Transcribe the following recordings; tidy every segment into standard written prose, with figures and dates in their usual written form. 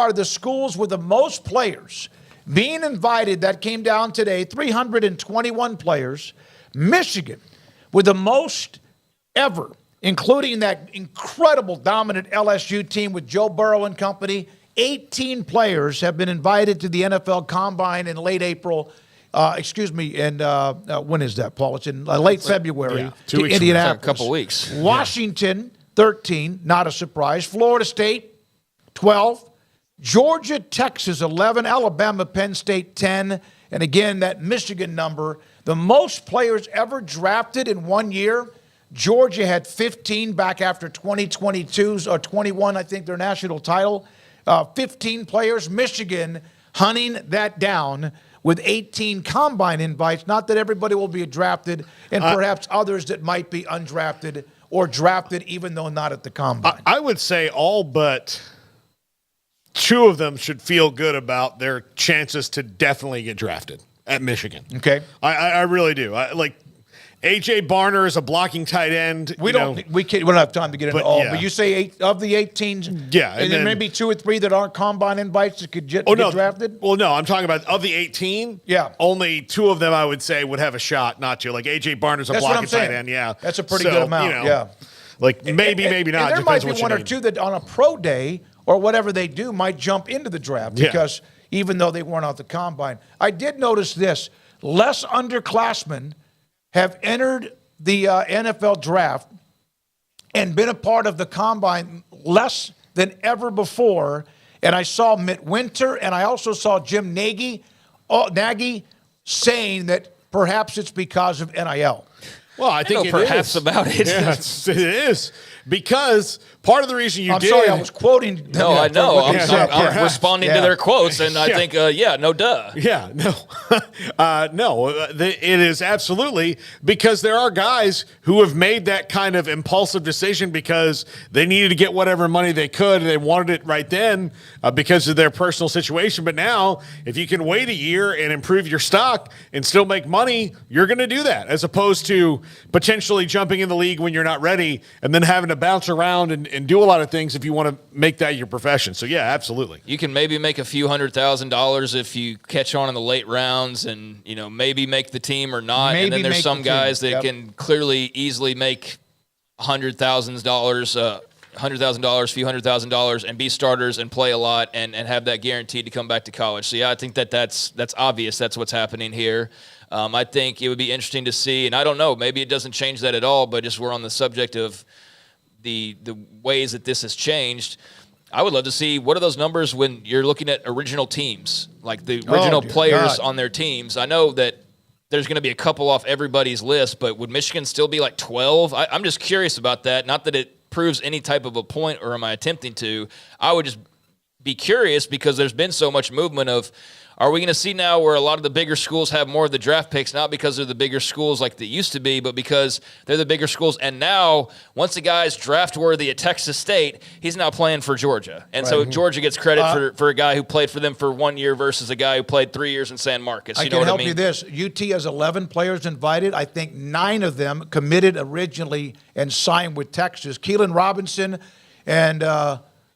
far, the schools with the most players being invited, that came down today, 321 players. Michigan with the most ever, including that incredible dominant LSU team with Joe Burrow and company. 18 players have been invited to the NFL Combine in late April. When is that, Paul? It's in late February to Indianapolis. A couple weeks. Washington, 13, not a surprise. Florida State, 12. Georgia, Texas, 11. Alabama, Penn State, 10. And again, that Michigan number, the most players ever drafted in 1 year. Georgia had 15 back after 2022's, or 21, I think, their national title. 15 players. Michigan hunting that down with 18 combine invites. Not that everybody will be drafted, and perhaps others that might be undrafted or drafted even though not at the combine. I would say all but two of them should feel good about their chances to definitely get drafted at Michigan. Okay. I really do. A.J. Barner is a blocking tight end. We don't have time to get into all. Yeah. But you say 8 of the 18, yeah, and then maybe 2 or 3 that aren't combine invites that could get drafted? Well, no, I'm talking about of the 18, only 2 of them I would say would have a shot not to. Like A.J. Barner's a blocking tight end, That's a pretty good amount, Like maybe not. And there might be 1 or 2 that on a pro day or whatever they do might jump into the draft because even though they weren't out the combine. I did notice this. Less underclassmen have entered the NFL draft and been a part of the combine less than ever before. And I saw Mitt Winter and I also saw Jim Nagy saying that perhaps it's because of NIL. Well, I think perhaps about it. Yeah, it is. Because part of the reason I'm sorry, I was quoting. No, I know. I'm responding to their quotes, and I think, no duh. Yeah, no. It is absolutely because there are guys who have made that kind of impulsive decision because they needed to get whatever money they could, and they wanted it right then because of their personal situation. But now, if you can wait a year and improve your stock and still make money, you're going to do that, as opposed to potentially jumping in the league when you're not ready and then having to bounce around and do a lot of things if you want to make that your profession. So, yeah, absolutely. You can maybe make a few $100,000 if you catch on in the late rounds and, maybe make the team or not. And then there's some guys that can clearly easily make $100,000, few $100,000 and be starters and play a lot and have that guaranteed to come back to college. So, yeah, I think that's obvious. That's what's happening here. I think it would be interesting to see, and I don't know, maybe it doesn't change that at all, but just we're on the subject of the ways that this has changed. I would love to see what are those numbers when you're looking at original teams, like the original players on their teams. I know that there's going to be a couple off everybody's list, but would Michigan still be like 12? I'm just curious about that. Not that it proves any type of a point or am I attempting to. I would just be curious because there's been so much movement of, are we going to see now where a lot of the bigger schools have more of the draft picks, not because they're the bigger schools like they used to be, but because they're the bigger schools. And now, once a guy's draft worthy at Texas State, he's now playing for Georgia. And so Georgia gets credit for a guy who played for them for 1 year versus a guy who played 3 years in San Marcos. I can help you this. UT has 11 players invited. I think 9 of them committed originally and signed with Texas. Keelan Robinson and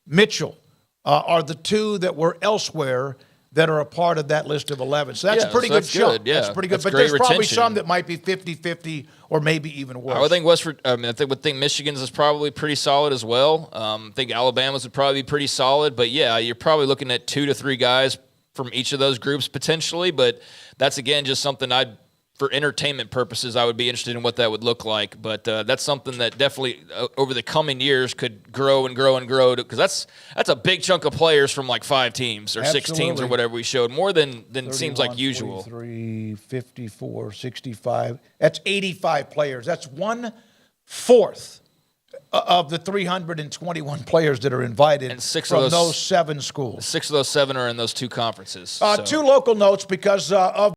Mitchell are the 2 that were elsewhere that are a part of that list of 11. So that's a pretty good jump. Yeah. That's pretty good. That's but there's probably some that might be 50-50 or maybe even worse. I would think would think Michigan's is probably pretty solid as well. I think Alabama's would probably be pretty solid. But, yeah, you're probably looking at 2 to 3 guys from each of those groups potentially. But that's, again, just something for entertainment purposes, I would be interested in what that would look like. But that's something that definitely over the coming years could grow and grow and grow. Because that's a big chunk of players from like 5 teams or 6 teams or whatever we showed. More than seems like usual. 43, 54, 65. That's 85 players. That's 1/4 of the 321 players that are invited and 6 from of those 7 schools. 6 of those 7 are in those 2 conferences. 2 local notes because of